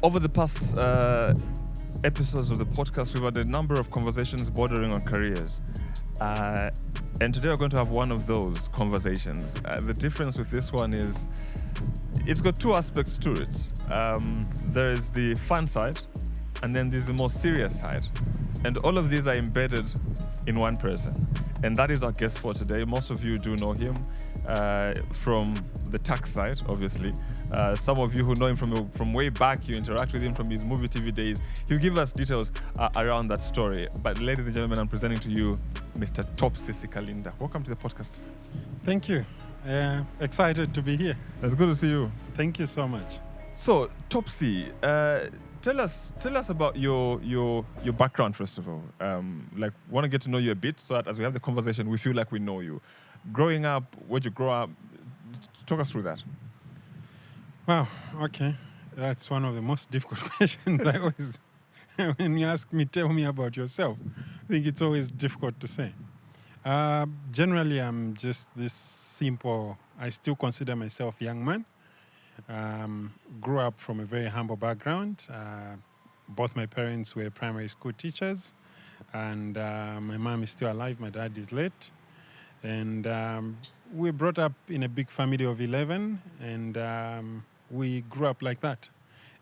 Over the past episodes of the podcast, we've had a number of conversations bordering on careers. And today we're going to have one of those conversations. The difference with this one is it's got two aspects to it. There is the fun side, and then there's the more serious side. And all of these are embedded in one person. And that is our guest for today. Most of you do know him from the tax side, obviously. Some of you who know him from way back, you interact with him from his movie TV days. He'll give us details around that story. But ladies and gentlemen, I'm presenting to you Mr. Topsy Sikalinda. Welcome to the podcast. Thank you. Excited to be here. It's good to see you. Thank you so much. So, Topsy, tell us about your background first of all. Want to get to know you a bit, so that as we have the conversation, we feel like we know you. Growing up, where'd you grow up? Talk us through that. Wow. Okay, that's one of the most difficult questions I always. When you ask me, tell me about yourself. I think it's always difficult to say. Generally, I'm just this simple. I still consider myself a young man. Grew up from a very humble background. Both my parents were primary school teachers, and my mom is still alive. My dad is late, and we were brought up in a big family of 11, and we grew up like that.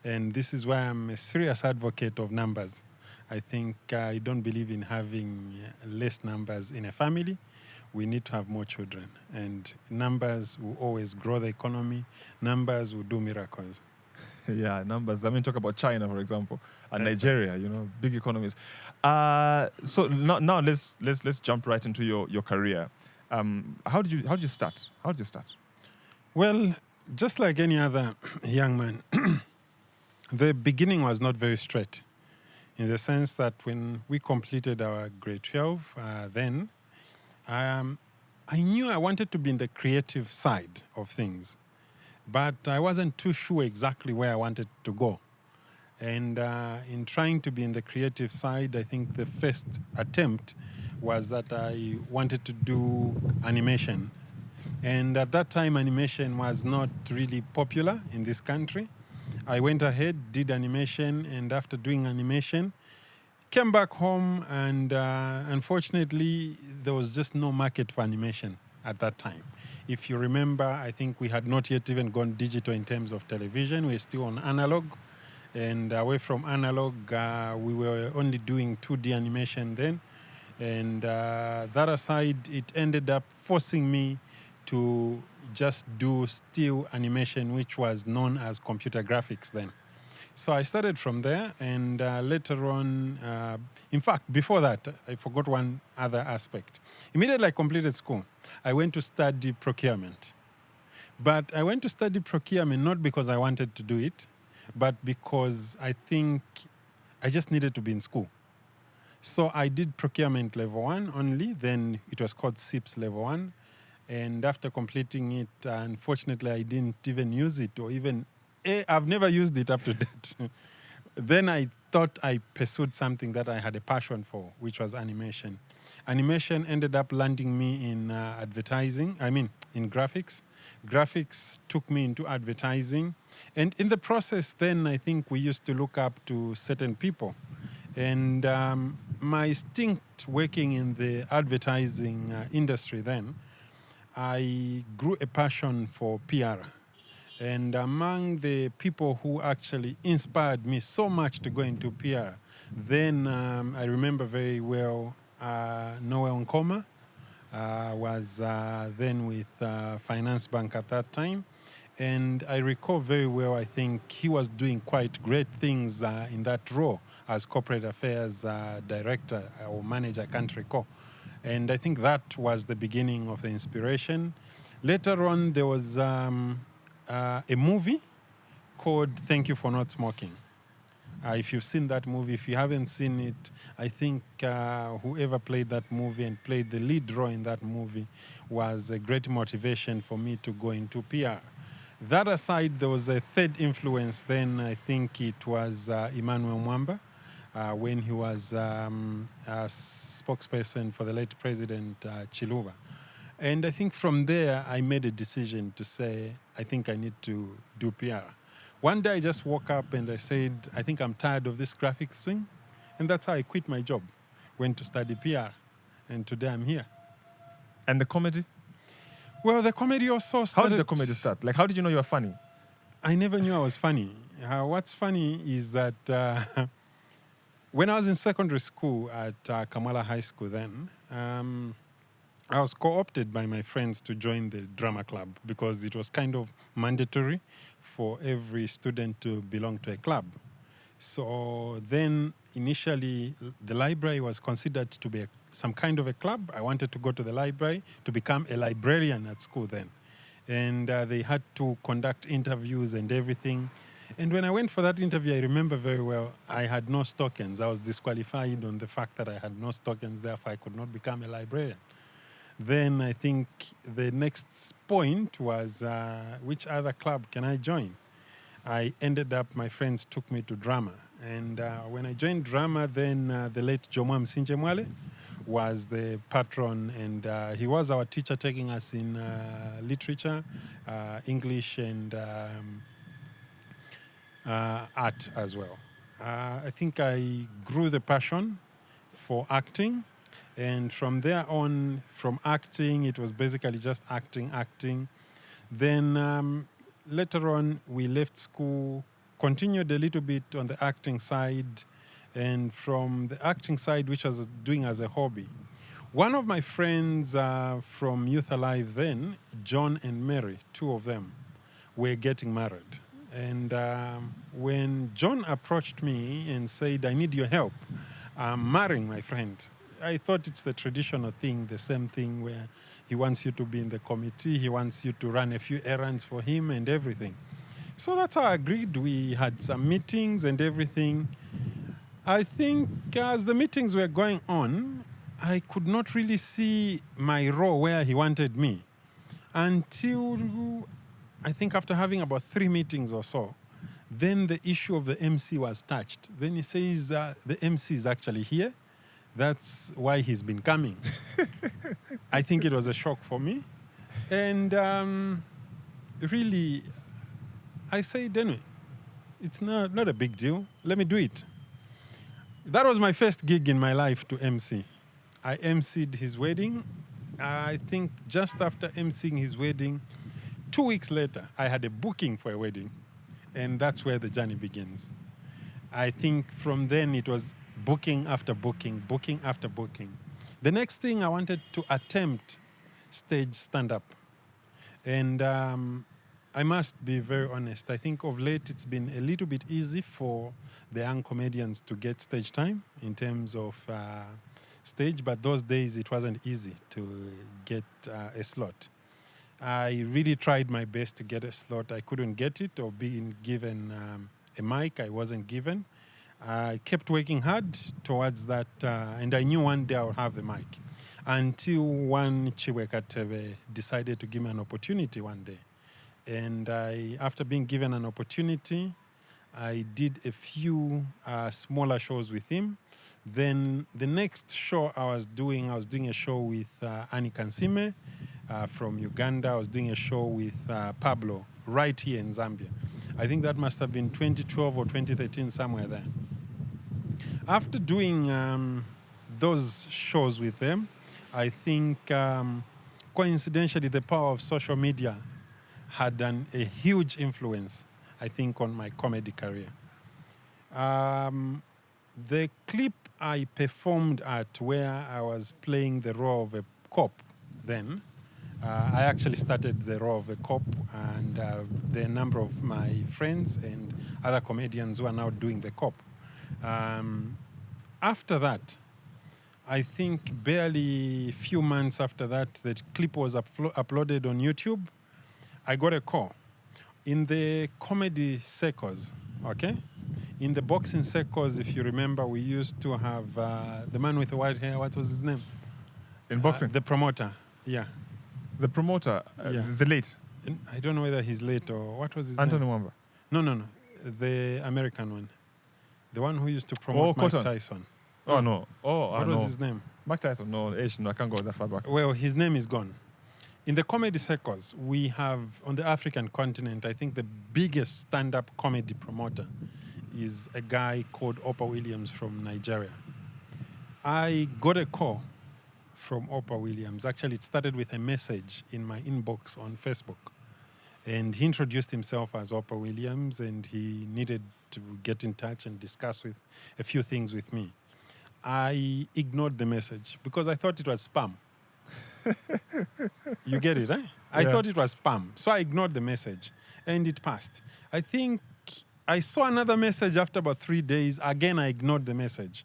And this is why I'm a serious advocate of numbers. I think I don't believe in having less numbers in a family. We need to have more children, and numbers will always grow the economy. Numbers will do miracles. Yeah, numbers. I mean, talk about China, for example, and Nigeria. Big economies. So now let's jump right into your career. How did you start? Well, just like any other young man, the beginning was not very straight, in the sense that when we completed our grade 12, I knew I wanted to be in the creative side of things, but I wasn't too sure exactly where I wanted to go. And in trying to be in the creative side, I think the first attempt was that I wanted to do animation. And at that time, animation was not really popular in this country. I went ahead, did animation, and after doing animation, came back home, and unfortunately, there was just no market for animation at that time. If you remember, I think we had not yet even gone digital in terms of television. We were still on analog, and away from analog, we were only doing 2D animation then. And that aside, it ended up forcing me to just do still animation, which was known as computer graphics then. So I started from there, and later on, in fact, before that, I forgot one other aspect. Immediately I completed school, I went to study procurement. But I went to study procurement not because I wanted to do it, but because I think I just needed to be in school. So I did procurement level 1 only, then it was called SIPS level 1. And after completing it, unfortunately, I didn't even use it, or even I've never used it up to date. Then I thought I pursued something that I had a passion for, which was animation. Animation ended up landing me in in graphics. Graphics took me into advertising. And in the process, then I think we used to look up to certain people. And my instinct working in the advertising industry then, I grew a passion for PR. And among the people who actually inspired me so much to go into PR, then I remember very well Noel Nkoma was then with Finance Bank at that time. And I recall very well, I think he was doing quite great things in that role as corporate affairs director or manager, I can't recall. And I think that was the beginning of the inspiration. Later on, there was a movie called Thank You for Not Smoking. If you've seen that movie, if you haven't seen it, I think whoever played that movie and played the lead role in that movie was a great motivation for me to go into PR. That aside, there was a third influence then. I think it was Emmanuel Mwamba, when he was a spokesperson for the late President Chiluba. And I think from there, I made a decision to say, I think I need to do PR. One day I just woke up and I said, I think I'm tired of this graphics thing. And that's how I quit my job. Went to study PR. And today I'm here. And the comedy? Well, the comedy also How started... did the comedy start? Like, how did you know you were funny? I never knew I was funny. What's funny is that when I was in secondary school at Kamala High School then, I was co-opted by my friends to join the drama club because it was kind of mandatory for every student to belong to a club. So then initially the library was considered to be some kind of a club. I wanted to go to the library to become a librarian at school then. And they had to conduct interviews and everything. And when I went for that interview, I remember very well, I had no tokens. I was disqualified on the fact that I had no tokens, therefore I could not become a librarian. Then I think the next point was, which other club can I join? I ended up, my friends took me to drama. And when I joined drama, then the late Jomwa Msinje Mwale was the patron, and he was our teacher taking us in literature, English, and art as well. I think I grew the passion for acting, and from there on, from acting, it was basically just acting. Then later on, we left school, continued a little bit on the acting side, and from the acting side, which I was doing as a hobby, one of my friends from Youth Alive then, John and Mary, two of them, were getting married. And when John approached me and said, I need your help, I'm marrying my friend, I thought it's the traditional thing, the same thing where he wants you to be in the committee, he wants you to run a few errands for him and everything. So that's how I agreed. We had some meetings and everything. I think as the meetings were going on, I could not really see my role where he wanted me until I think after having about 3 meetings or so, then the issue of the MC was touched. Then he says, the MC is actually here. That's why he's been coming. I think it was a shock for me. And really, I said, anyway, it's not a big deal. Let me do it. That was my first gig in my life to MC. I MC'd his wedding. I think just after MCing his wedding, 2 weeks later, I had a booking for a wedding. And that's where the journey begins. I think from then it was booking after booking, booking after booking. The next thing I wanted to attempt stage stand-up. And I must be very honest. I think of late it's been a little bit easy for the young comedians to get stage time in terms of stage, but those days it wasn't easy to get a slot. I really tried my best to get a slot. I couldn't get it, or being given a mic, I wasn't given. I kept working hard towards that, and I knew one day I would have the mic. Until one Chiweka Tebe decided to give me an opportunity one day. And after being given an opportunity, I did a few smaller shows with him. Then the next show I was doing a show with Annie Kansime from Uganda. I was doing a show with Pablo right here in Zambia. I think that must have been 2012 or 2013, somewhere there. After doing those shows with them, I think coincidentally the power of social media had a huge influence, I think, on my comedy career. The clip I performed at, where I was playing the role of a cop then, I actually started the role of a cop, and there are a number of my friends and other comedians who are now doing the cop. After that, I think barely a few months after that, the clip was uploaded on YouTube. I got a call. In the comedy circles, okay? In the boxing circles, if you remember, we used to have the man with the white hair, what was his name? In boxing? The promoter, yeah. The promoter, Yeah. the late? I don't know whether he's late or what was his Anthony name? Wamba. No. The American one. The one who used to promote Mike Cotton. Tyson. Oh, no. Oh, What no. was his name? Mike Tyson. No, I can't go that far back. Well, his name is gone. In the comedy circles, we have, on the African continent, I think the biggest stand-up comedy promoter is a guy called Oprah Williams from Nigeria. I got a call from Oprah Williams. Actually, it started with a message in my inbox on Facebook. And he introduced himself as Oprah Williams, and he needed to get in touch and discuss with a few things with me. I ignored the message because I thought it was spam. You get it, eh? I thought it was spam. So I ignored the message, and it passed. I think I saw another message after about 3 days. Again, I ignored the message.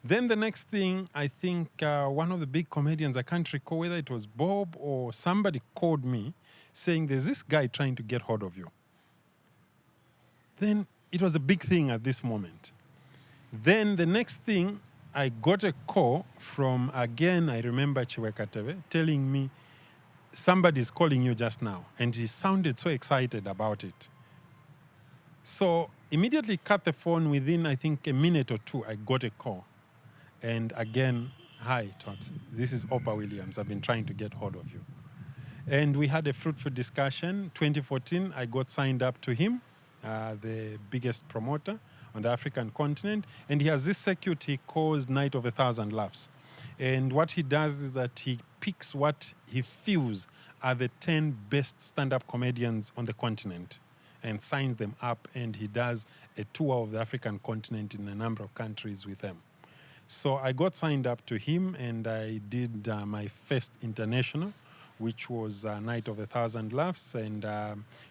Then the next thing, I think one of the big comedians, I can't recall whether it was Bob or somebody, called me saying, there's this guy trying to get hold of you. Then it was a big thing at this moment. Then the next thing, I got a call from, again, I remember Chiwekatebe, telling me, somebody's calling you just now. And he sounded so excited about it. So immediately cut the phone. Within, I think, a minute or two, I got a call. And again, hi, Topsy. This is Oprah Williams. I've been trying to get hold of you. And we had a fruitful discussion. 2014, I got signed up to him, the biggest promoter on the African continent. And he has this circuit he calls Night of 1,000 Laughs. And what he does is that he picks what he feels are the 10 best stand-up comedians on the continent and signs them up. And he does a tour of the African continent in a number of countries with them. So I got signed up to him, and I did my first international, which was Night of 1,000 Laughs, and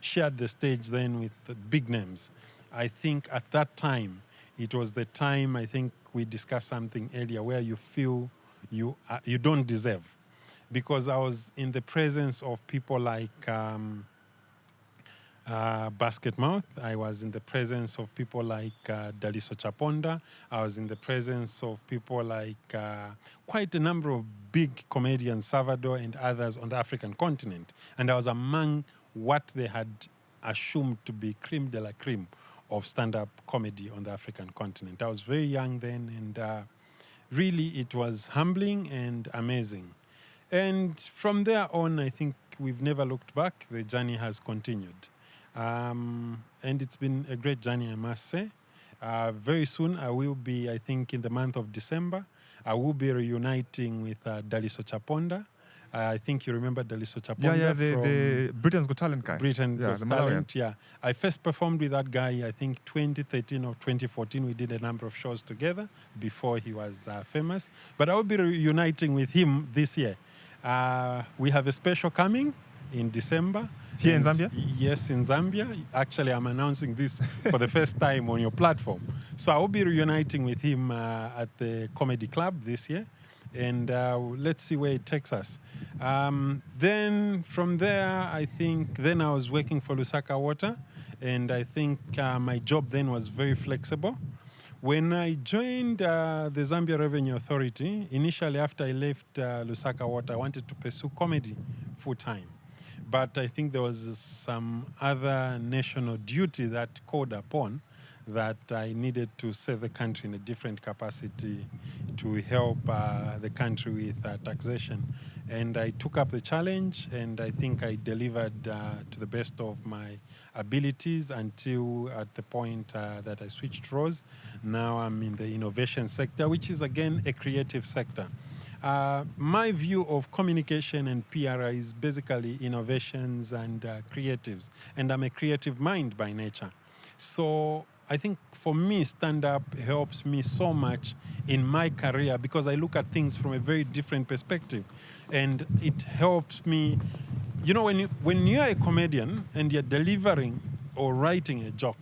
shared the stage then with the big names. I think at that time, it was the time, I think we discussed something earlier, where you feel you don't deserve. Because I was in the presence of people like Basket Mouth. I was in the presence of people like Daliso Chaponda. I was in the presence of people like quite a number of big comedians, Salvador and others on the African continent. And I was among what they had assumed to be creme de la creme of stand-up comedy on the African continent. I was very young then, and really it was humbling and amazing. And from there on, I think we've never looked back. The journey has continued. And it's been a great journey, I must say. Very soon, I will be, I think, in the month of December, I will be reuniting with Daliso Chaponda. I think you remember Daliso Chaponda. The Britain's Got Talent guy. Britain's Got Talent, yeah. I first performed with that guy, I think, 2013 or 2014. We did a number of shows together before he was famous. But I will be reuniting with him this year. We have a special coming in December. Here in Zambia? Yes, in Zambia. Actually, I'm announcing this for the first time on your platform. So I will be reuniting with him at the Comedy Club this year. And let's see where it takes us. Then from there, I think, then I was working for Lusaka Water. And I think my job then was very flexible. When I joined the Zambia Revenue Authority, initially after I left Lusaka Water, I wanted to pursue comedy full-time. But I think there was some other national duty that called upon that I needed to serve the country in a different capacity to help the country with taxation. And I took up the challenge, and I think I delivered to the best of my abilities until at the point that I switched roles. Now I'm in the innovation sector, which is, again, a creative sector. My view of communication and PR is basically innovations and creatives. And I'm a creative mind by nature. So I think for me, stand-up helps me so much in my career because I look at things from a very different perspective. And it helps me, you know, when you're a comedian and you're delivering or writing a joke,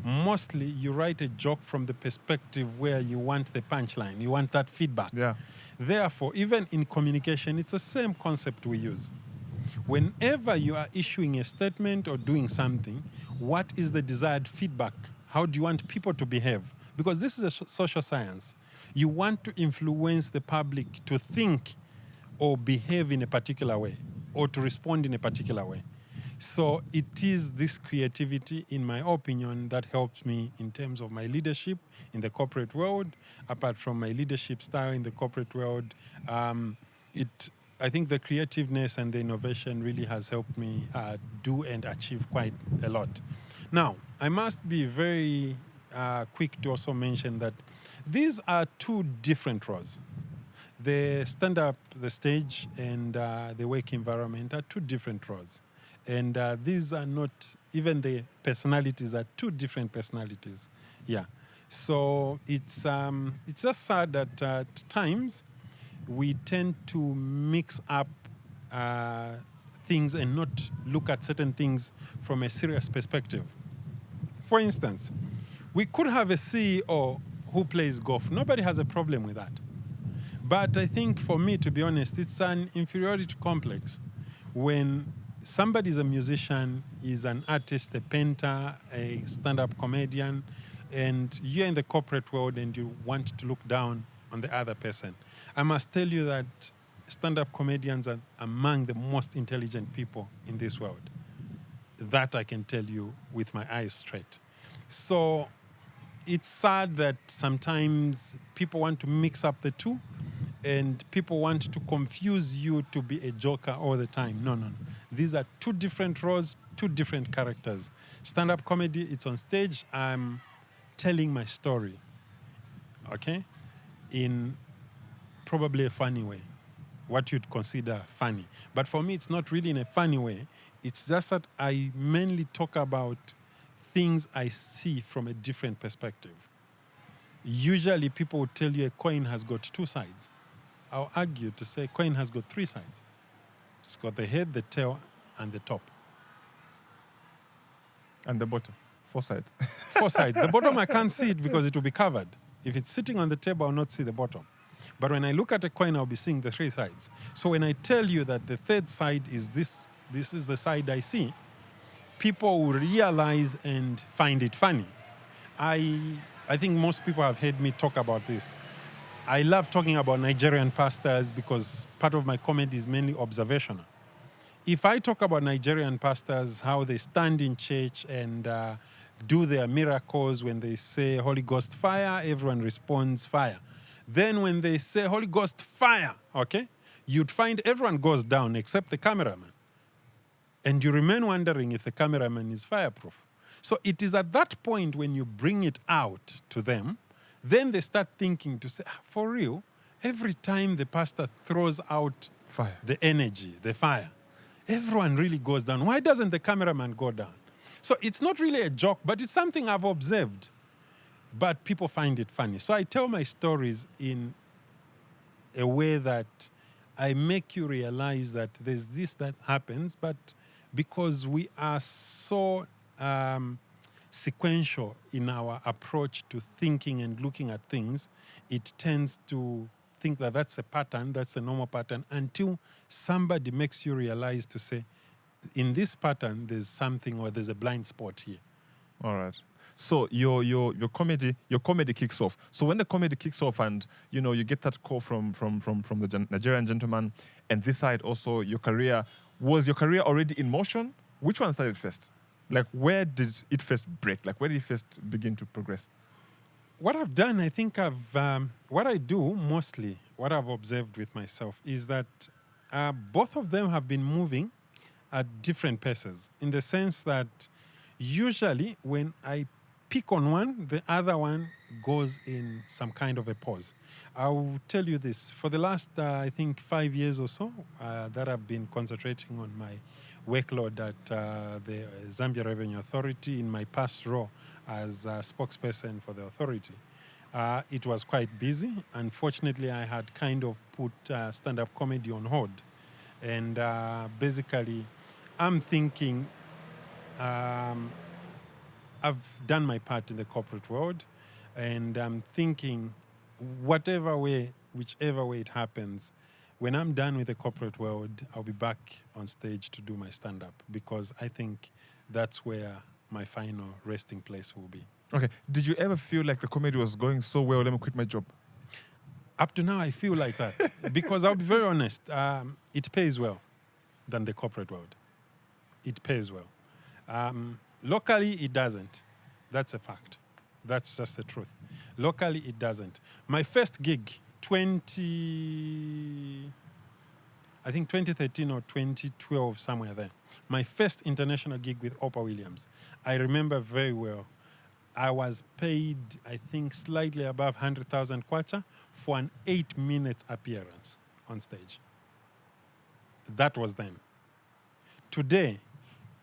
mostly you write a joke from the perspective where you want the punchline, you want that feedback. Yeah. Therefore, even in communication, it's the same concept we use. Whenever you are issuing a statement or doing something, what is the desired feedback? How do you want people to behave? Because this is a social science. You want to influence the public to think or behave in a particular way or to respond in a particular way. So it is this creativity, in my opinion, that helps me in terms of my leadership in the corporate world. Apart from my leadership style in the corporate world, it I think the creativeness and the innovation really has helped me do and achieve quite a lot. Now, I must be very quick to also mention that these are two different roles. The stand-up, the stage, and the work environment are two different roles. And these are not, even the personalities are two different personalities. Yeah. So it's just sad that at times we tend to mix up things and not look at certain things from a serious perspective. For instance, we could have a CEO who plays golf. Nobody has a problem with that. But I think for me, to be honest, it's an inferiority complex when somebody is a musician, is an artist, a painter, a stand-up comedian, and you're in the corporate world and you want to look down on the other person. I must tell you that stand-up comedians are among the most intelligent people in this world. That I can tell you with my eyes straight. So it's sad that sometimes people want to mix up the two and people want to confuse you to be a joker all the time. No. These are two different roles, two different characters. Stand-up comedy, it's on stage. I'm telling my story, okay, in probably a funny way, what you'd consider funny. But for me, it's not really in a funny way. It's just that I mainly talk about things I see from a different perspective. Usually people will tell you a coin has got two sides. I'll argue to say a coin has got three sides. It's got the head, the tail, and the top. And the bottom. 4 sides. 4 sides. The bottom, I can't see it because it will be covered. If it's sitting on the table, I'll not see the bottom. But when I look at a coin, I'll be seeing the 3 sides. So when I tell you that the third side is this is the side I see, people will realize and find it funny. I think most people have heard me talk about this. I love talking about Nigerian pastors because part of my comedy is mainly observational. If I talk about Nigerian pastors, how they stand in church and do their miracles, when they say Holy Ghost fire, everyone responds fire. Then when they say Holy Ghost fire, okay, you'd find everyone goes down except the cameraman. And you remain wondering if the cameraman is fireproof. So it is at that point when you bring it out to them, then they start thinking to say, for real, every time the pastor throws out Fire. the energy, the fire, everyone really goes down. Why doesn't the cameraman go down? So it's not really a joke, but it's something I've observed. But people find it funny. So I tell my stories in a way that I make you realize that there's this that happens, but because we are so sequential in our approach to thinking and looking at things, it tends to think that that's a pattern, that's a normal pattern, until somebody makes you realize to say, in this pattern, there's something or there's a blind spot here. All right. So your comedy kicks off. So when the comedy kicks off and you get that call from the Nigerian gentleman, and this side also was your career already in motion? Which one started first? Like, where did it first break? Like, where did it first begin to progress? What I've done, I think what I do mostly, what I've observed with myself is that both of them have been moving at different paces, in the sense that usually when I pick on one, the other one goes in some kind of a pause. I'll tell you this. For the last, I think, 5 years or so, that I've been concentrating on my workload at the Zambia Revenue Authority in my past role as a spokesperson for the authority. It was quite busy. Unfortunately, I had kind of put stand-up comedy on hold. And basically, I'm thinking I've done my part in the corporate world, and I'm thinking whichever way it happens, when I'm done with the corporate world, I'll be back on stage to do my stand-up, because I think that's where my final resting place will be. Okay. Did you ever feel like the comedy was going so well, let me quit my job? Up to now, I feel like that. Because I'll be very honest, it pays well than the corporate world. It pays well. Locally, it doesn't. That's a fact. That's just the truth. Locally, it doesn't. My first gig, I think 2013 or 2012, somewhere there. My first international gig with Oprah Williams. I remember very well. I was paid, I think, slightly above 100,000 kwacha for an 8-minute appearance on stage. That was then. Today,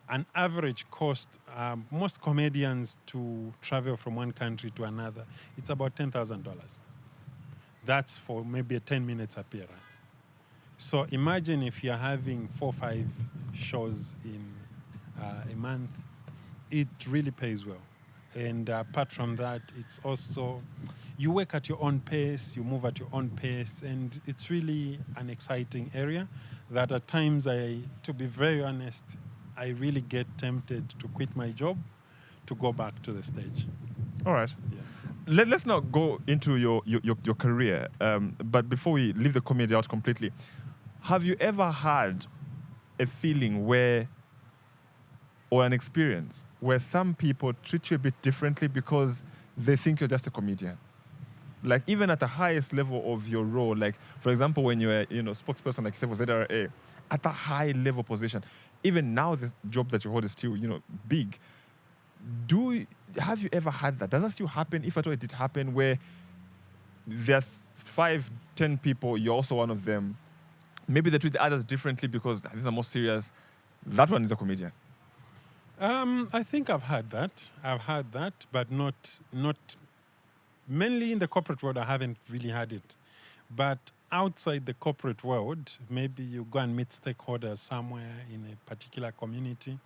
an average cost, most comedians to travel from one country to another, it's about $10,000. That's for maybe a 10 minutes appearance. So imagine if you're having 4 or 5 shows in a month, it really pays well. And apart from that, it's also, you work at your own pace, you move at your own pace, and it's really an exciting area that at times to be very honest, I really get tempted to quit my job to go back to the stage. All right. Yeah. Let's now go into your career. But before we leave the comedy out completely, have you ever had a feeling or an experience where some people treat you a bit differently because they think you're just a comedian? Like even at the highest level of your role, like for example, when you're spokesperson, like you said, for ZRA, at a high level position, even now the job that you hold is still, big. Have you ever had that? Does that still happen? If at all it did happen, where there's 5, 10 people, you're also one of them. Maybe they treat the others differently because these are more serious. That one is a comedian. I think I've had that. But not mainly in the corporate world. I haven't really had it. But outside the corporate world, maybe you go and meet stakeholders somewhere in a particular community,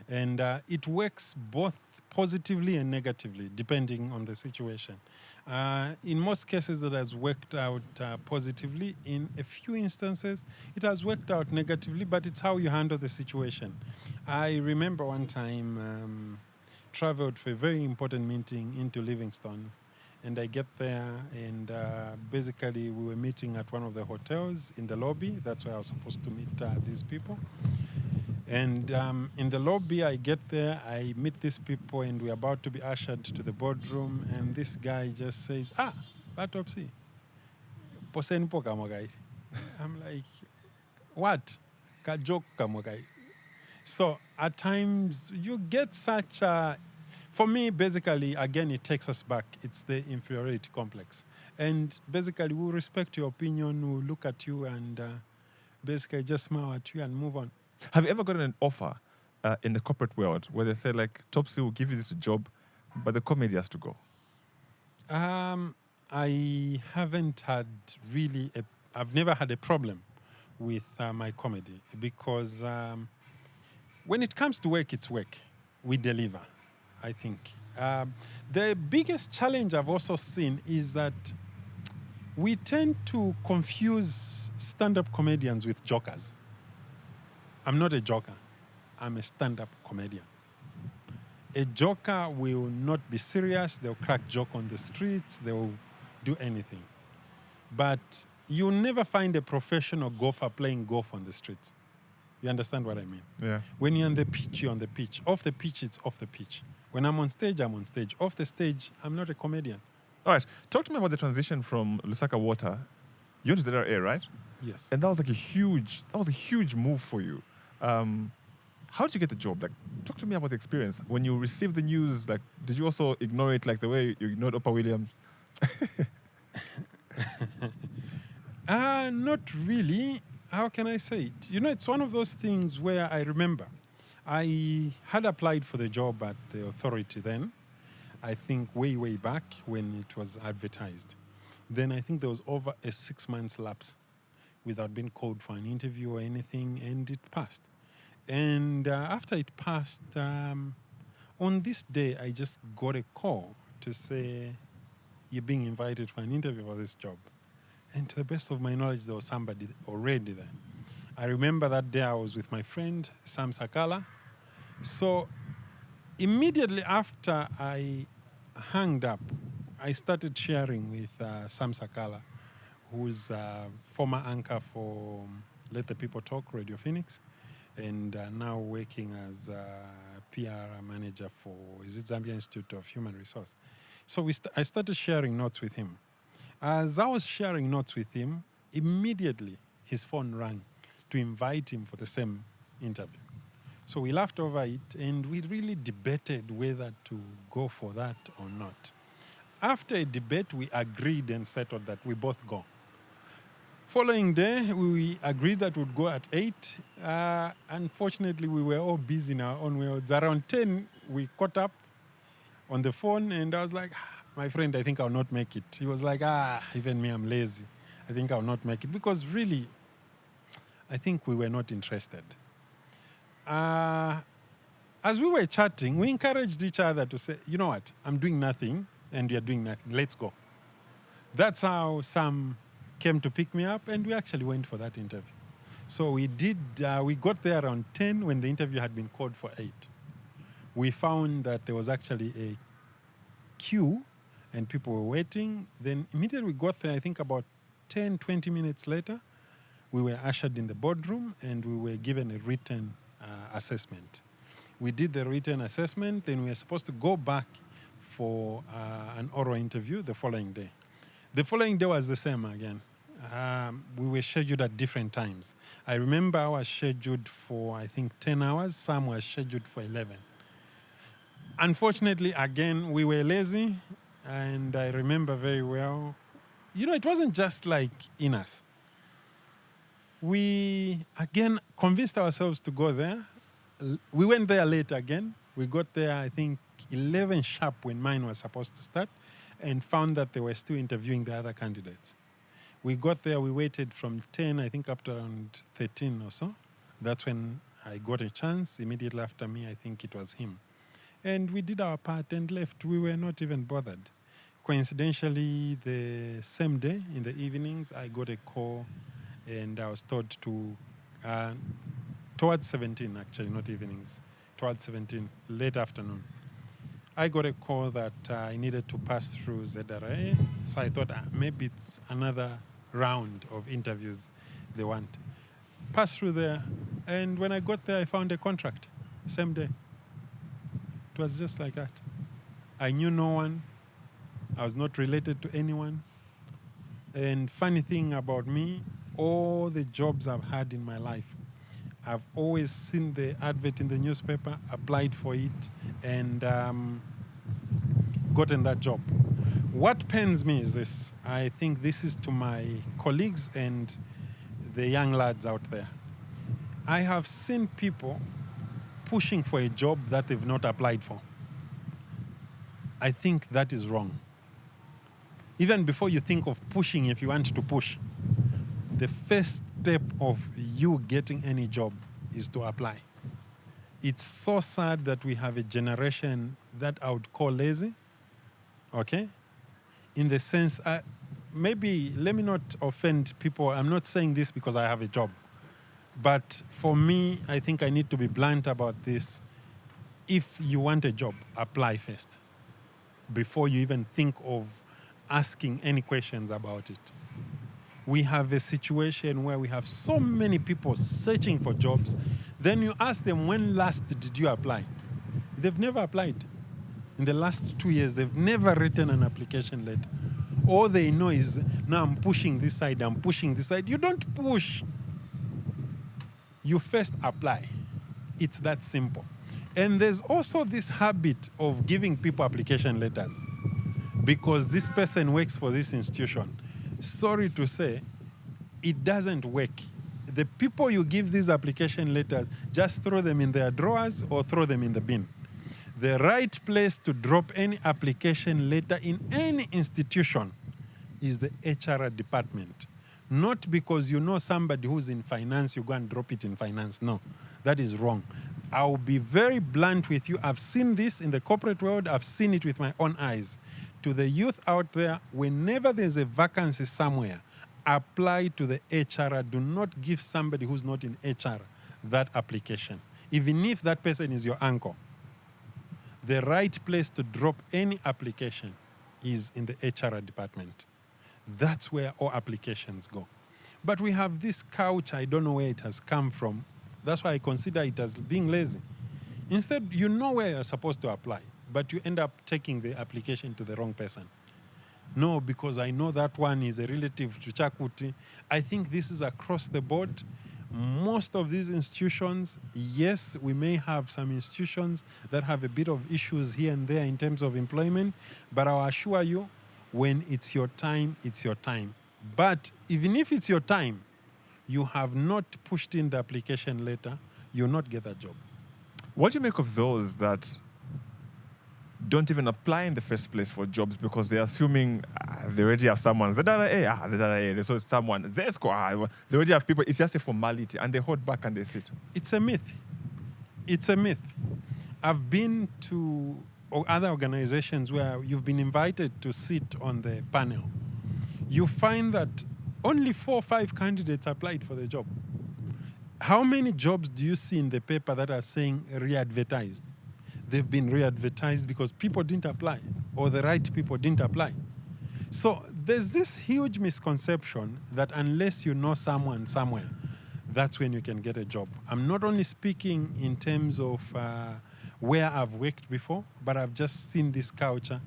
and it works both positively and negatively, depending on the situation. In most cases, it has worked out positively. In a few instances, it has worked out negatively, but it's how you handle the situation. I remember one time traveled for a very important meeting into Livingstone, and I get there, and basically we were meeting at one of the hotels in the lobby. That's where I was supposed to meet these people. And in the lobby, I get there, I meet these people, and we're about to be ushered to the boardroom, and this guy just says, Topsy, posen po kamogai. I'm like, what? Kajok kamogai. So at times, you get such a... For me, basically, again, it takes us back. It's the inferiority complex. And basically, we'll respect your opinion, we'll look at you, and basically just smile at you and move on. Have you ever gotten an offer in the corporate world where they say, like, Topsy will give you this job, but the comedy has to go? I haven't had really... I've never had a problem with my comedy because when it comes to work, it's work. We deliver, I think. The biggest challenge I've also seen is that we tend to confuse stand-up comedians with jokers. I'm not a joker. I'm a stand-up comedian. A joker will not be serious. They'll crack joke on the streets. They'll do anything. But you'll never find a professional golfer playing golf on the streets. You understand what I mean? Yeah. When you're on the pitch, you're on the pitch. Off the pitch, it's off the pitch. When I'm on stage, I'm on stage. Off the stage, I'm not a comedian. All right. Talk to me about the transition from Lusaka Water. You went to ZRA, right? Yes. And that was a huge move for you. How did you get the job? Like, talk to me about the experience. When you received the news, like, did you also ignore it like the way you ignored Oprah Williams? Not really. How can I say it? It's one of those things where I remember I had applied for the job at the authority then, I think way back when it was advertised. Then I think there was over a 6-month lapse without being called for an interview or anything, and it passed. And after it passed, on this day, I just got a call to say, you're being invited for an interview for this job. And to the best of my knowledge, there was somebody already there. I remember that day I was with my friend, Sam Sakala. So immediately after I hung up, I started sharing with Sam Sakala, who's a former anchor for Let the People Talk, Radio Phoenix, and now working as a PR manager for, Zambia Institute of Human Resource. So I started sharing notes with him. As I was sharing notes with him, immediately his phone rang to invite him for the same interview. So we laughed over it, and we really debated whether to go for that or not. After a debate, we agreed and settled that we both go. Following day, we agreed that we'd go at 8. Unfortunately, we were all busy in our own worlds. Around 10, we caught up on the phone, and I was like, my friend, I think I'll not make it. He was like, even me, I'm lazy. I think I'll not make it. Because really, I think we were not interested. As we were chatting, we encouraged each other to say, you know what, I'm doing nothing, and you're doing nothing. Let's go. That's how Sam came to pick me up, and we actually went for that interview. So we got there around 10 when the interview had been called for 8. We found that there was actually a queue and people were waiting. Then immediately we got there, I think about 10, 20 minutes later, we were ushered in the boardroom and we were given a written assessment. We did the written assessment, then we were supposed to go back for an oral interview the following day. The following day was the same again. We were scheduled at different times. I remember I was scheduled for, I think, 10 hours. Sam was scheduled for 11. Unfortunately, again, we were lazy, and I remember very well, it wasn't just like in us. We, again, convinced ourselves to go there. We went there late again. We got there, I think, 11 sharp when mine was supposed to start, and found that they were still interviewing the other candidates. We got there, we waited from 10, I think, up to around 13 or so. That's when I got a chance. Immediately after me, I think it was him. And we did our part and left. We were not even bothered. Coincidentally, the same day, in the evenings, I got a call, and I was told to, towards 17, actually, not evenings, towards 17, late afternoon. I got a call that I needed to pass through ZRA, so I thought maybe it's another round of interviews they want. Passed through there, and when I got there, I found a contract, same day. It was just like that. I knew no one. I was not related to anyone. And funny thing about me, all the jobs I've had in my life, I've always seen the advert in the newspaper, applied for it, and gotten that job. What pains me is this. I think this is to my colleagues and the young lads out there. I have seen people pushing for a job that they've not applied for. I think that is wrong. Even before you think of pushing, if you want to push, the first step of you getting any job is to apply. It's so sad that we have a generation that I would call lazy, okay? In the sense, maybe let me not offend people. I'm not saying this because I have a job. But for me, I think I need to be blunt about this. If you want a job, apply first before you even think of asking any questions about it. We have a situation where we have so many people searching for jobs. Then you ask them, when last did you apply? They've never applied. In the last 2 years, they've never written an application letter. All they know is, now I'm pushing this side, I'm pushing this side. You don't push. You first apply. It's that simple. And there's also this habit of giving people application letters because this person works for this institution. Sorry to say, it doesn't work. The people you give these application letters, just throw them in their drawers or throw them in the bin. The right place to drop any application letter in any institution is the HR department. Not because you know somebody who's in finance, you go and drop it in finance. No, that is wrong. I'll be very blunt with you. I've seen this in the corporate world. I've seen it with my own eyes. To the youth out there, whenever there's a vacancy somewhere, apply to the HR. Do not give somebody who's not in HR that application, even if that person is your uncle. The right place to drop any application is in the HR department. That's where all applications go. But we have this couch, I don't know where it has come from. That's why I consider it as being lazy. Instead, you know where you're supposed to apply, but you end up taking the application to the wrong person. No, because I know that one is a relative to Chakuti. I think this is across the board. Most of these institutions, yes, we may have some institutions that have a bit of issues here and there in terms of employment, but I'll assure you, when it's your time, it's your time. But even if it's your time, you have not pushed in the application letter, you'll not get a job. What do you make of those that don't even apply in the first place for jobs because they're assuming they already have someone? They saw someone. They already have people. It's just a formality, and they hold back and they sit. It's a myth. It's a myth. I've been to other organizations where you've been invited to sit on the panel. You find that only 4 or 5 candidates applied for the job. How many jobs do you see in the paper that are saying re-advertised? They've been re-advertised because people didn't apply or the right people didn't apply. So there's this huge misconception that unless you know someone somewhere, that's when you can get a job. I'm not only speaking in terms of where I've worked before, but I've just seen this culture.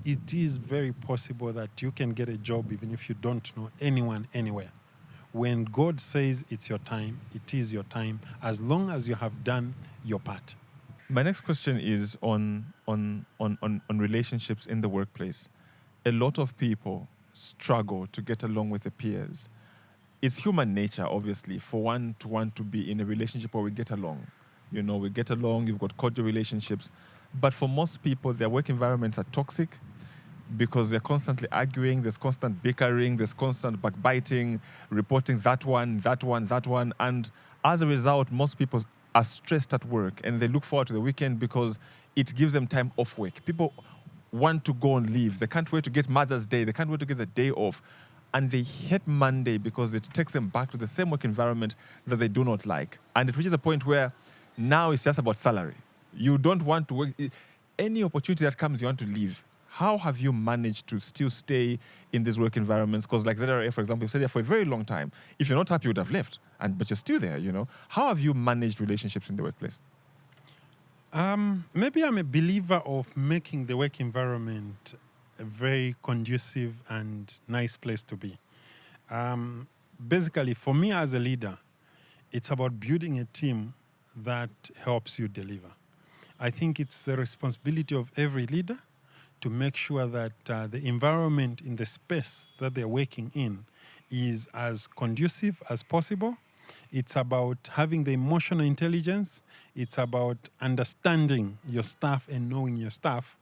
It is very possible that you can get a job even if you don't know anyone anywhere. When God says it's your time, it is your time, as long as you have done your part. My next question is on relationships in the workplace. A lot of people struggle to get along with their peers. It's human nature, obviously, for one to want to be in a relationship where we get along. You know, we get along, you've got cordial relationships. But for most people, their work environments are toxic because they're constantly arguing, there's constant bickering, there's constant backbiting, reporting that one. And as a result, most people are stressed at work and they look forward to the weekend because it gives them time off work. People want to go on leave. They can't wait to get Mother's Day. They can't wait to get the day off. And they hate Monday because it takes them back to the same work environment that they do not like. And it reaches a point where now it's just about salary. You don't want to work. Any opportunity that comes, you want to leave. How have you managed to still stay in these work environments? Because like ZRA, for example, you've stayed there for a very long time. If you're not happy, you would have left. But you're still there, you know. How have you managed relationships in the workplace? Maybe I'm a believer of making the work environment a very conducive and nice place to be. Basically, for me as a leader, it's about building a team that helps you deliver. I think it's the responsibility of every leader to make sure that the environment in the space that they're working in is as conducive as possible. It's about having the emotional intelligence. It's about understanding your staff and knowing your staff.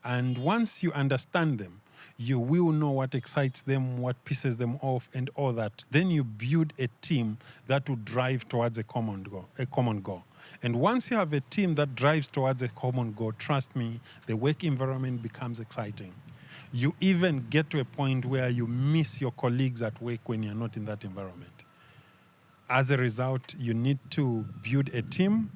And once you understand them, you will know what excites them, what pisses them off, and all that. Then you build a team that will drive towards a common goal. And once you have a team that drives towards a common goal, trust me, the work environment becomes exciting. You even get to a point where you miss your colleagues at work when you're not in that environment. As a result, you need to build a team.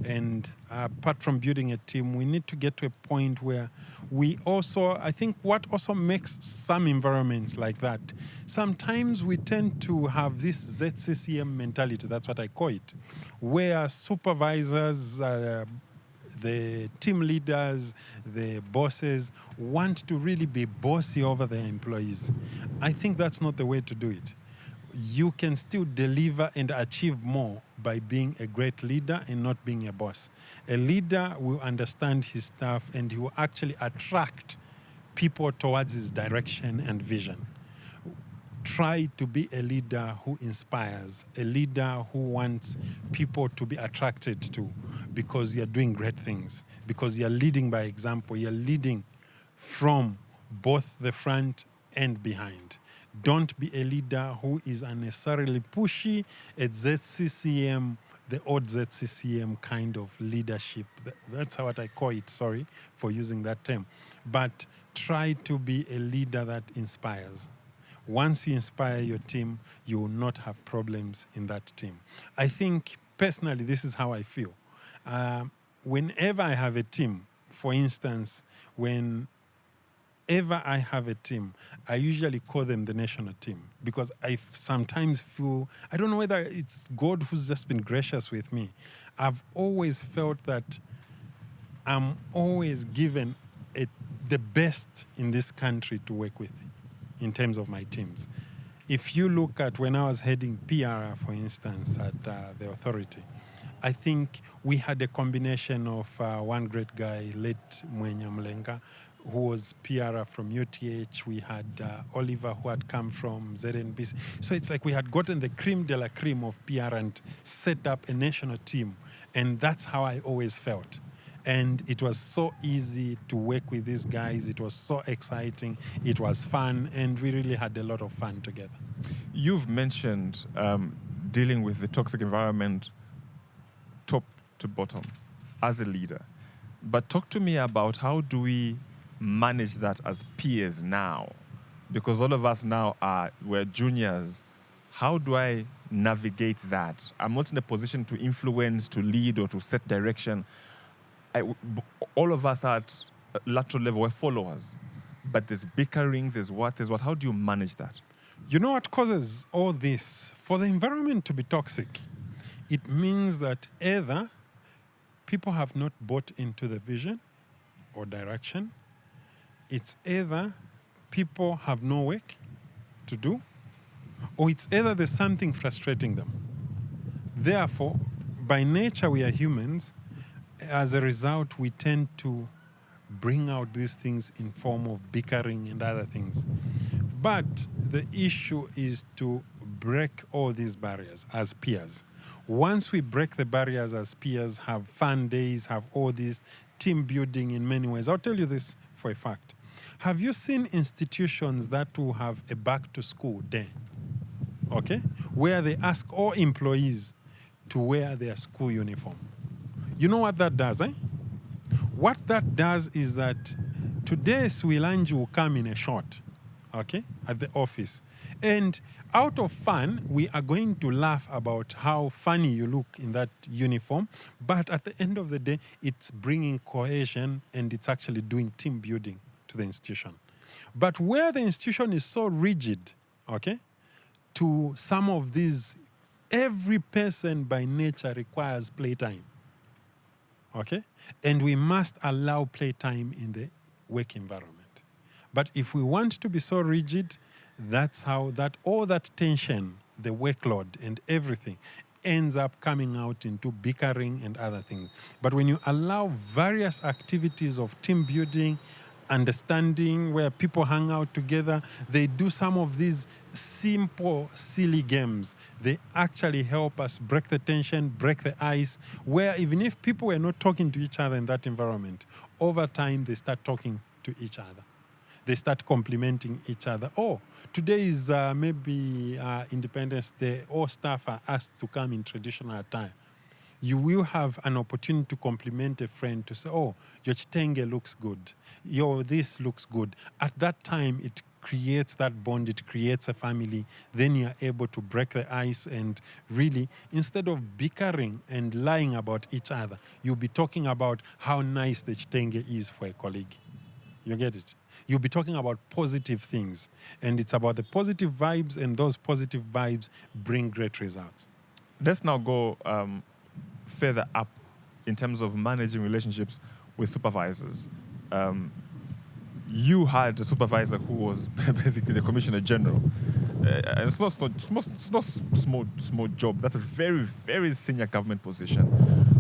And apart from building a team, we need to get to a point where we also, I think what also makes some environments like that, sometimes we tend to have this ZCCM mentality, that's what I call it, where supervisors, the team leaders, the bosses want to really be bossy over their employees. I think that's not the way to do it. You can still deliver and achieve more by being a great leader and not being a boss. A leader will understand his staff and he will actually attract people towards his direction and vision. Try to be a leader who inspires, a leader who wants people to be attracted to because you're doing great things, because you're leading by example, you're leading from both the front and behind. Don't be a leader who is unnecessarily pushy at ZCCM, the old ZCCM kind of leadership. That's what I call it, sorry for using that term. But try to be a leader that inspires. Once you inspire your team, you will not have problems in that team. I think, personally, this is how I feel. Whenever I have a team, for instance, whenever I have a team, I usually call them the national team because I sometimes feel, I don't know whether it's God who's just been gracious with me. I've always felt that I'm always given the best in this country to work with in terms of my teams. If you look at when I was heading PR, for instance, at the authority, I think we had a combination of one great guy, late Mwenya Mlenga, who was PR from UTH. We had Oliver, who had come from ZNBC. So it's like we had gotten the cream de la cream of PR and set up a national team. And that's how I always felt. And it was so easy to work with these guys. It was so exciting. It was fun. And we really had a lot of fun together. You've mentioned dealing with the toxic environment top to bottom as a leader. But talk to me about how do we manage that as peers now? Because all of us now we're juniors. How do I navigate that? I'm not in a position to influence, to lead, or to set direction. All of us at lateral level, we're followers. But there's bickering, there's what. How do you manage that? You know what causes all this? For the environment to be toxic, it means that either people have not bought into the vision or direction. It's either people have no work to do, or it's either there's something frustrating them. Therefore, by nature, we are humans. As a result, we tend to bring out these things in form of bickering and other things. But the issue is to break all these barriers as peers. Once we break the barriers as peers, have fun days, have all this team building in many ways. I'll tell you this for a fact. Have you seen institutions that will have a back to school day? Okay? Where they ask all employees to wear their school uniform. You know what that does, eh? What that does is that today Swilanji will come in a short, okay, at the office. And out of fun, we are going to laugh about how funny you look in that uniform. But at the end of the day, it's bringing cohesion and it's actually doing team building to the institution. But where the institution is so rigid, okay, to some of these, every person by nature requires playtime. Okay? And we must allow playtime in the work environment. But if we want to be so rigid, that's how all that tension, the workload and everything ends up coming out into bickering and other things. But when you allow various activities of team building, understanding, where people hang out together, they do some of these simple, silly games. They actually help us break the tension, break the ice, where even if people were not talking to each other in that environment, over time they start talking to each other. They start complimenting each other. Oh, today is maybe Independence Day. All staff are asked to come in traditional attire. You will have an opportunity to compliment a friend to say, oh, your chitenge looks good. Your this looks good. At that time, it creates that bond. It creates a family. Then you're able to break the ice and really, instead of bickering and lying about each other, you'll be talking about how nice the chitenge is for a colleague. You get it? You'll be talking about positive things. And it's about the positive vibes, and those positive vibes bring great results. Let's now go further up in terms of managing relationships with supervisors. You had a supervisor who was basically the Commissioner General. And it's not small job. That's a very, very senior government position.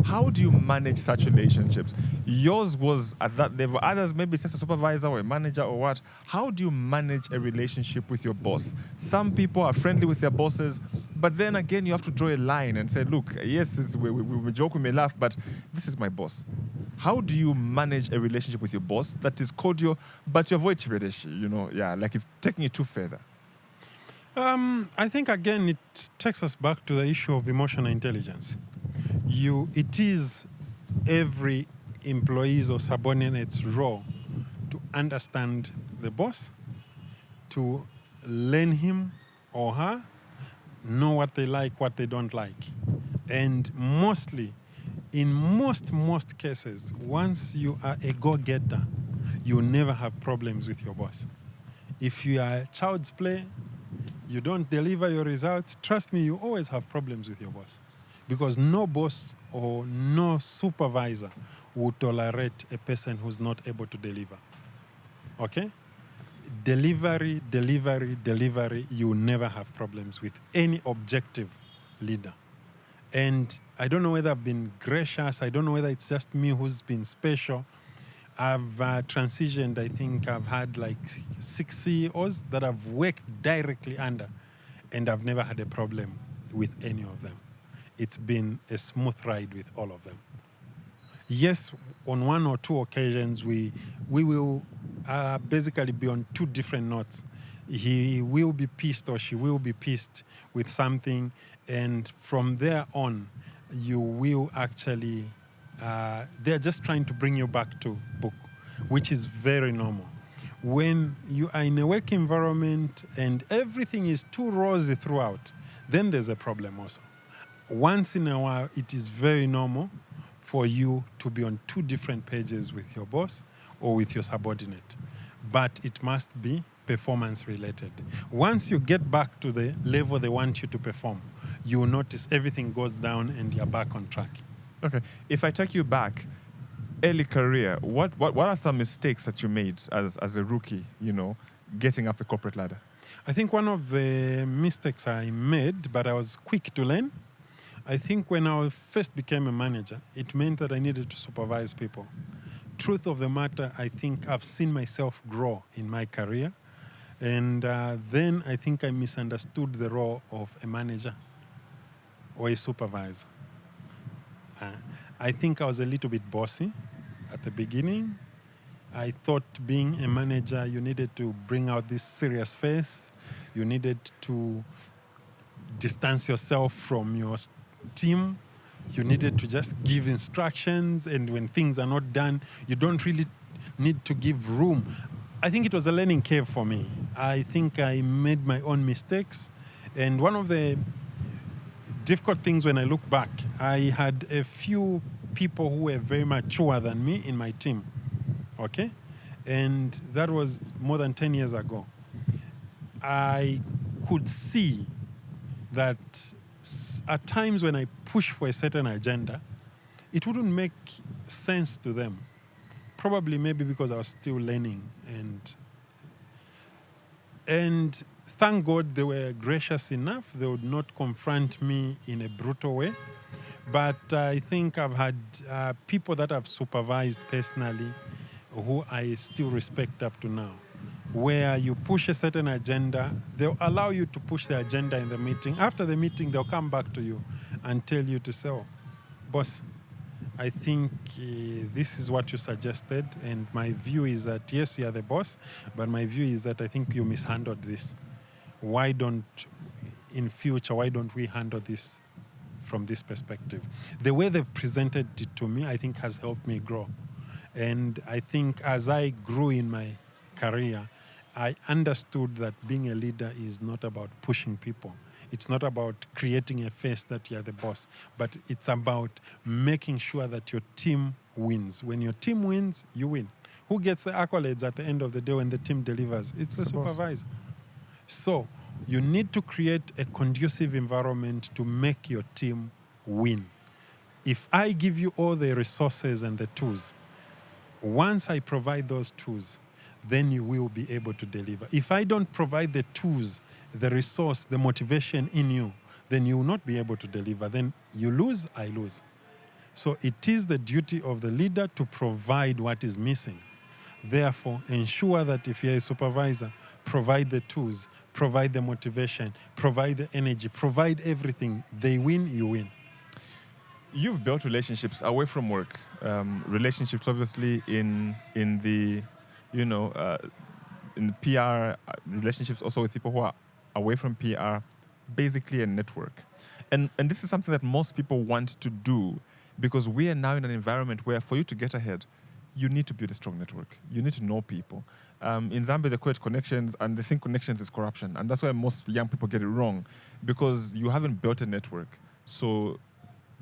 How do you manage such relationships? Yours was at that level. Others maybe it's just a supervisor or a manager or what. How do you manage a relationship with your boss? Some people are friendly with their bosses, but then again, you have to draw a line and say, look, yes, we joke, we may laugh, but this is my boss. How do you manage a relationship with your boss that is cordial, but you avoid chibedeshi, like it's taking it too further? I think, again, it takes us back to the issue of emotional intelligence. It is every employee's or subordinate's role to understand the boss, to learn him or her, know what they like, what they don't like. And mostly, in most cases, once you are a go-getter, you never have problems with your boss. If you are child's play, you don't deliver your results, trust me, you always have problems with your boss. Because no boss or no supervisor would tolerate a person who's not able to deliver. Okay? delivery, you never have problems with any objective leader. And I don't know whether I've been gracious. I don't know whether it's just me who's been special. I've transitioned. I think I've had like 6 CEOs that I've worked directly under, and I've never had a problem with any of them. It's been a smooth ride with all of them. Yes, on 1 or 2 occasions, we will basically be on 2 different notes. He will be pissed or she will be pissed with something, and from there on, you will actually, they're just trying to bring you back to book, which is very normal. When you are in a work environment and everything is too rosy throughout, then there's a problem also. Once in a while, it is very normal for you to be on 2 different pages with your boss or with your subordinate. But it must be performance related. Once you get back to the level they want you to perform, you will notice everything goes down and you're back on track. Okay. If I take you back, early career, what are some mistakes that you made as a rookie, getting up the corporate ladder? I think one of the mistakes I made, but I was quick to learn, I think when I first became a manager, it meant that I needed to supervise people. Truth of the matter, I think I've seen myself grow in my career. And then I think I misunderstood the role of a manager or a supervisor. I think I was a little bit bossy at the beginning. I thought being a manager, you needed to bring out this serious face. You needed to distance yourself from your team. You needed to just give instructions, and when things are not done, you don't really need to give room. I think it was a learning curve for me. I think I made my own mistakes, and one of the difficult things when I look back, I had a few people who were very mature than me in my team, okay? And that was more than 10 years ago. I could see that at times when I push for a certain agenda, it wouldn't make sense to them. Probably maybe because I was still learning. And thank God they were gracious enough. They would not confront me in a brutal way. But I think I've had people that I've supervised personally who I still respect up to now. Where you push a certain agenda, they'll allow you to push the agenda in the meeting. After the meeting, they'll come back to you and tell you to say, oh, boss, I think this is what you suggested, and my view is that, yes, you are the boss, but my view is that I think you mishandled this. In future, why don't we handle this from this perspective? The way they've presented it to me, I think has helped me grow. And I think as I grew in my career, I understood that being a leader is not about pushing people. It's not about creating a face that you're the boss, but it's about making sure that your team wins. When your team wins, you win. Who gets the accolades at the end of the day when the team delivers? It's the supervisor. So you need to create a conducive environment to make your team win. If I give you all the resources and the tools, once I provide those tools, then you will be able to deliver. If I don't provide the tools, the resource, the motivation in you, then you will not be able to deliver. Then you lose, I lose. So it is the duty of the leader to provide what is missing. Therefore, ensure that if you're a supervisor, provide the tools, provide the motivation, provide the energy, provide everything. They win, you win. You've built relationships away from work. Relationships, obviously, in the PR, relationships also with people who are away from PR, basically a network. And this is something that most people want to do, because we are now in an environment where for you to get ahead, you need to build a strong network. You need to know people. In Zambia, they call it connections, and they think connections is corruption. And that's why most young people get it wrong, because you haven't built a network. So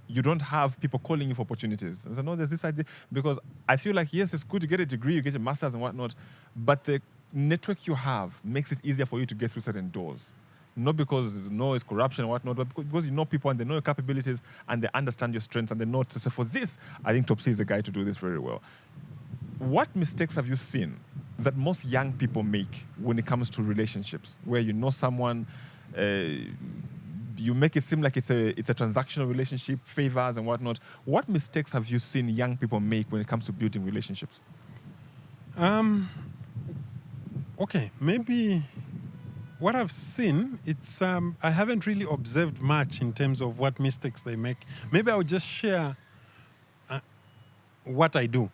you don't have people calling you for opportunities. And so, no, there's this idea, because I feel like, yes, it's good to get a degree, you get a master's and whatnot, but the network you have makes it easier for you to get through certain doors. Not because it's corruption or whatnot, but because you know people and they know your capabilities and they understand your strengths and they know to say, for this, I think Topsy is the guy to do this very well. What mistakes have you seen that most young people make when it comes to relationships, where you know someone, you make it seem like it's a transactional relationship, favors and whatnot. What mistakes have you seen young people make when it comes to building relationships? Okay, maybe what I've seen, it's I haven't really observed much in terms of what mistakes they make. Maybe I'll just share what I do.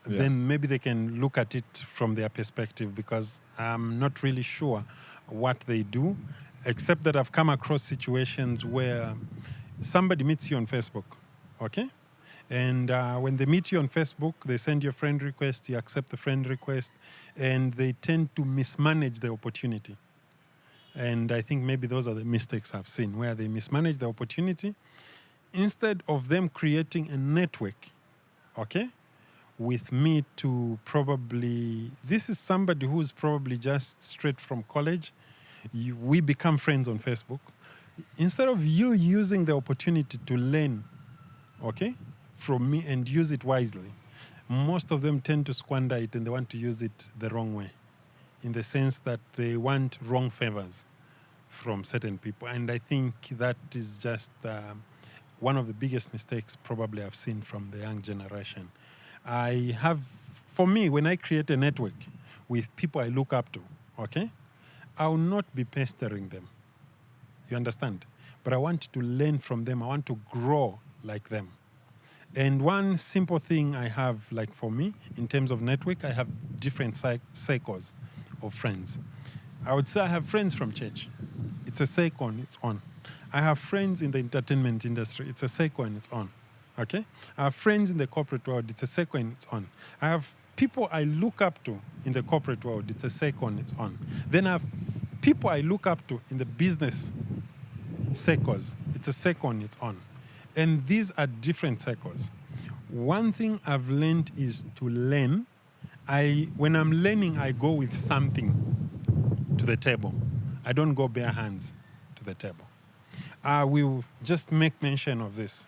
Yeah. Then maybe they can look at it from their perspective, because I'm not really sure what they do, except that I've come across situations where somebody meets you on Facebook, okay? And when they meet you on Facebook, they send you a friend request, you accept the friend request, and they tend to mismanage the opportunity. And I think maybe those are the mistakes I've seen, where they mismanage the opportunity. Instead of them creating a network, okay, with me to probably, this is somebody who's probably just straight from college. We become friends on Facebook. Instead of you using the opportunity to learn, okay, from me and use it wisely, most of them tend to squander it, and they want to use it the wrong way, in the sense that they want wrong favors from certain people. And I think that is just one of the biggest mistakes probably I've seen from the young generation. For me, when I create a network with people I look up to, okay, I will not be pestering them. You understand? But I want to learn from them. I want to grow like them. And one simple thing I have, like for me, in terms of network, I have different cycles of friends. I would say I have friends from church. It's a cycle, it's on. I have friends in the entertainment industry. It's a cycle and it's on. Okay? I have friends in the corporate world. It's a cycle and it's on. I have people I look up to in the corporate world. It's a cycle and it's on. Then I have people I look up to in the business cycles. It's a cycle and it's on. And these are different cycles. One thing I've learned is to learn. When I'm learning, I go with something to the table. I don't go bare hands to the table. I will just make mention of this.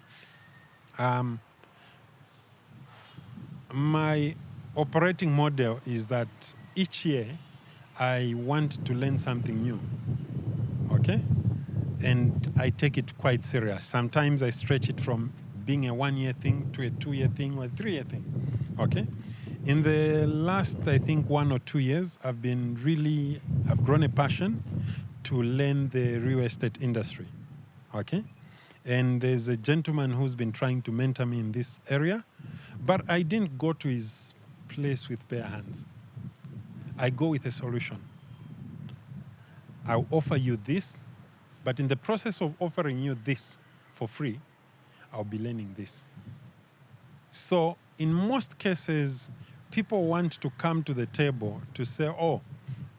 My operating model is that each year I want to learn something new, okay? And I take it quite serious. Sometimes I stretch it from being a 1-year thing to a 2-year thing or a 3-year thing, okay? In the last, I think, 1 or 2 years, I've grown a passion to learn the real estate industry, okay? And there's a gentleman who's been trying to mentor me in this area, but I didn't go to his place with bare hands. I go with a solution. I'll offer you this, but in the process of offering you this for free, I'll be learning this. So in most cases, people want to come to the table to say, oh,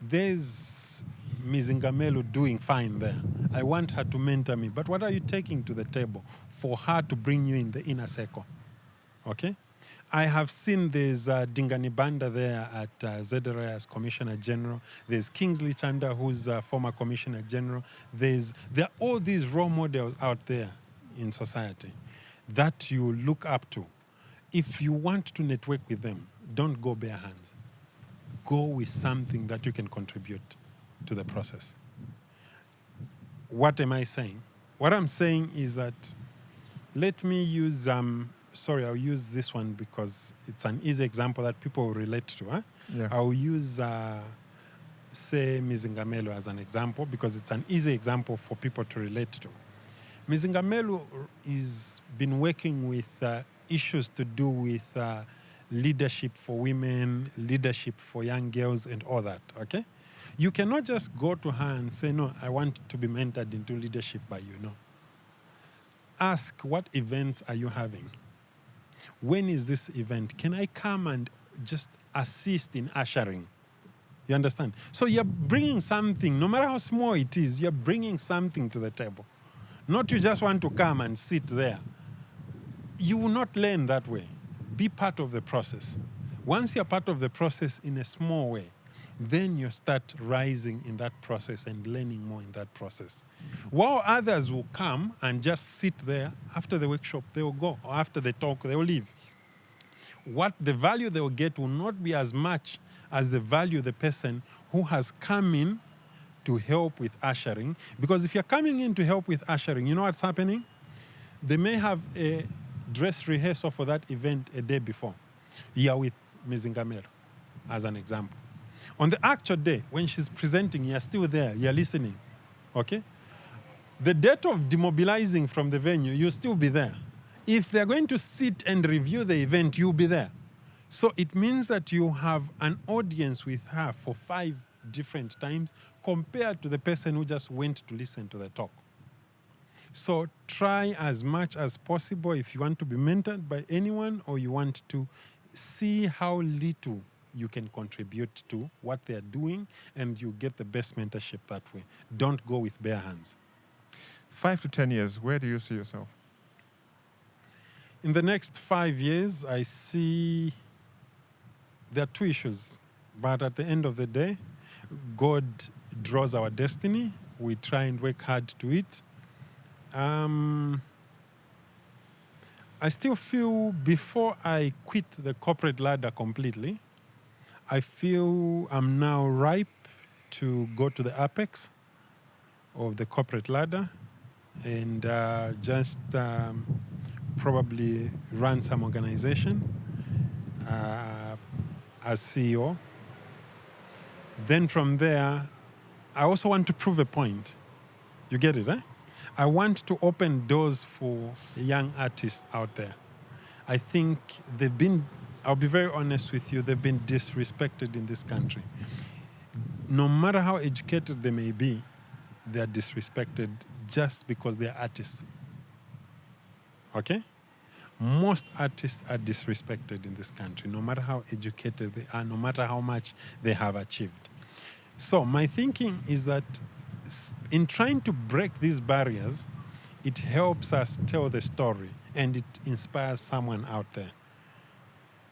there's Ms. Ngamelo doing fine there. I want her to mentor me. But what are you taking to the table for her to bring you in the inner circle? Okay? I have seen there's Dingani Banda there at ZRA as Commissioner General. There's Kingsley Chanda, who's a former Commissioner General. There are all these role models out there in society that you look up to. If you want to network with them, don't go bare hands. Go with something that you can contribute to the process. What am I saying? What I'm saying is that let me use, I'll use this one because it's an easy example that people will relate to. Huh? Yeah. I'll use, say, Ms. Ngamelo as an example because it's an easy example for people to relate to. Ms. Ngamelo has been working with issues to do with leadership for women, leadership for young girls, and all that, okay? You cannot just go to her and say, no, I want to be mentored into leadership by you, no. Ask, what events are you having? When is this event? Can I come and just assist in ushering? You understand? So you're bringing something, no matter how small it is, you're bringing something to the table. Not you just want to come and sit there. You will not learn that way. Be part of the process. Once you're part of the process in a small way, then you start rising in that process and learning more in that process. While others will come and just sit there, after the workshop, they will go, or after the talk, they will leave. What the value they will get will not be as much as they value the person who has come in to help with ushering. Because if you're coming in to help with ushering, you know what's happening? They may have a dress rehearsal for that event a day before. You're with Ms. Ngamero, as an example. On the actual day, when she's presenting, you're still there, you're listening, okay? The date of demobilizing from the venue, you'll still be there. If they're going to sit and review the event, you'll be there. So it means that you have an audience with her for 5 different times compared to the person who just went to listen to the talk. So try as much as possible if you want to be mentored by anyone or you want to see how little you can contribute to what they're doing, and you get the best mentorship that way. Don't go with bare hands. 5 to 10 years, where do you see yourself? In the next 5 years, I see there are 2 issues. But at the end of the day, God draws our destiny. We try and work hard to it. I still feel before I quit the corporate ladder completely, I feel I'm now ripe to go to the apex of the corporate ladder and just probably run some organization as CEO. Then from there, I also want to prove a point. You get it, eh? I want to open doors for young artists out there. I think they've been, I'll be very honest with you, they've been disrespected in this country. No matter how educated they may be, they're disrespected just because they're artists. Okay? Most artists are disrespected in this country, no matter how educated they are, no matter how much they have achieved. So my thinking is that in trying to break these barriers, it helps us tell the story and it inspires someone out there.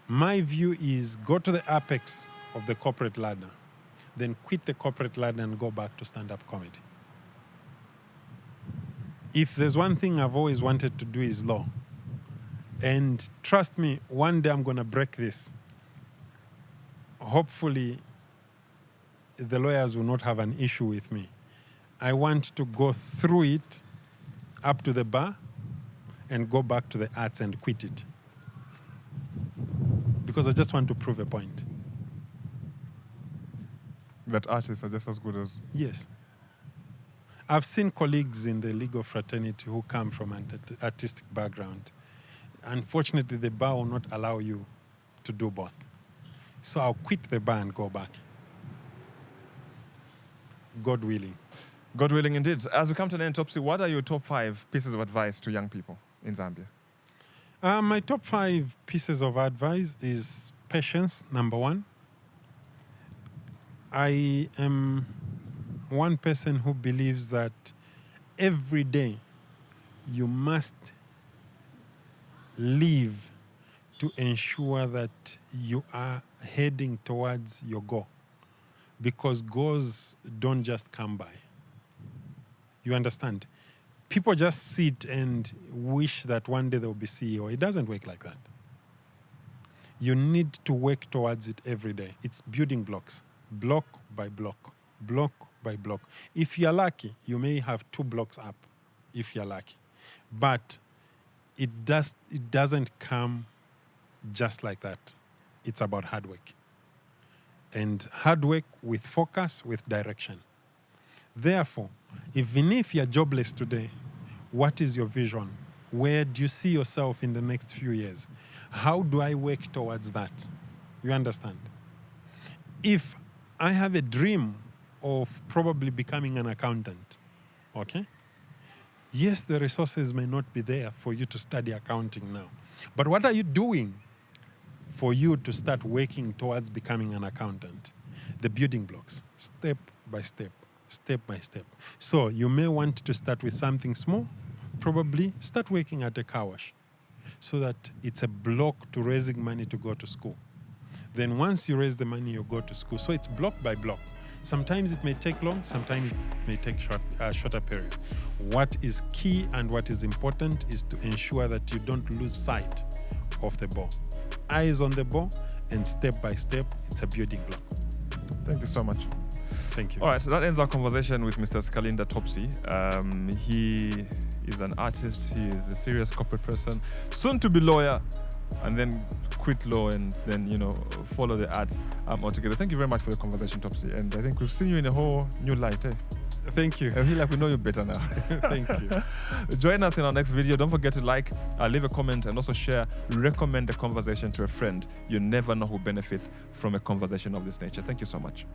My view is go to the apex of the corporate ladder, then quit the corporate ladder and go back to stand-up comedy. If there's one thing I've always wanted to do is law. And trust me, one day I'm going to break this. Hopefully, the lawyers will not have an issue with me. I want to go through it up to the bar and go back to the arts and quit it. Because I just want to prove a point. That artists are just as good as... Yes. I've seen colleagues in the legal fraternity who come from an artistic background. Unfortunately, the bar will not allow you to do both. So I'll quit the bar and go back. God willing. God willing indeed. As we come to the end, Topsy, what are your top 5 pieces of advice to young people in Zambia? My top 5 pieces of advice is patience, number 1. I am one person who believes that every day you must live to ensure that you are heading towards your goal. Because goals don't just come by. You understand? People just sit and wish that one day they'll be CEO. It doesn't work like that. You need to work towards it every day. It's building blocks, block by block, block by block. If you're lucky, you may have 2 blocks up, if you're lucky. But it doesn't come just like that. It's about hard work. And hard work with focus, with direction. Therefore, even if you're jobless today, what is your vision? Where do you see yourself in the next few years? How do I work towards that? You understand? If I have a dream of probably becoming an accountant, okay? Yes, the resources may not be there for you to study accounting now. But what are you doing for you to start working towards becoming an accountant? The building blocks, step by step, step by step. So you may want to start with something small, probably start working at a car wash so that it's a block to raising money to go to school. Then once you raise the money, you go to school. So it's block by block. Sometimes it may take long, sometimes it may take shorter periods. What is key and what is important is to ensure that you don't lose sight of the ball. Eyes on the ball and step by step, it's a building block. Thank you so much. Thank you. All right, so that ends our conversation with Mr. Sikalinda Topsy. He is an artist. He is a serious corporate person, soon to be lawyer, and then quit law and then, follow the arts altogether. Thank you very much for the conversation, Topsy. And I think we've seen you in a whole new light. Thank you. I feel like we know you better now. Thank you. Join us in our next video. Don't forget to like, leave a comment, and also share. Recommend the conversation to a friend. You never know who benefits from a conversation of this nature. Thank you so much.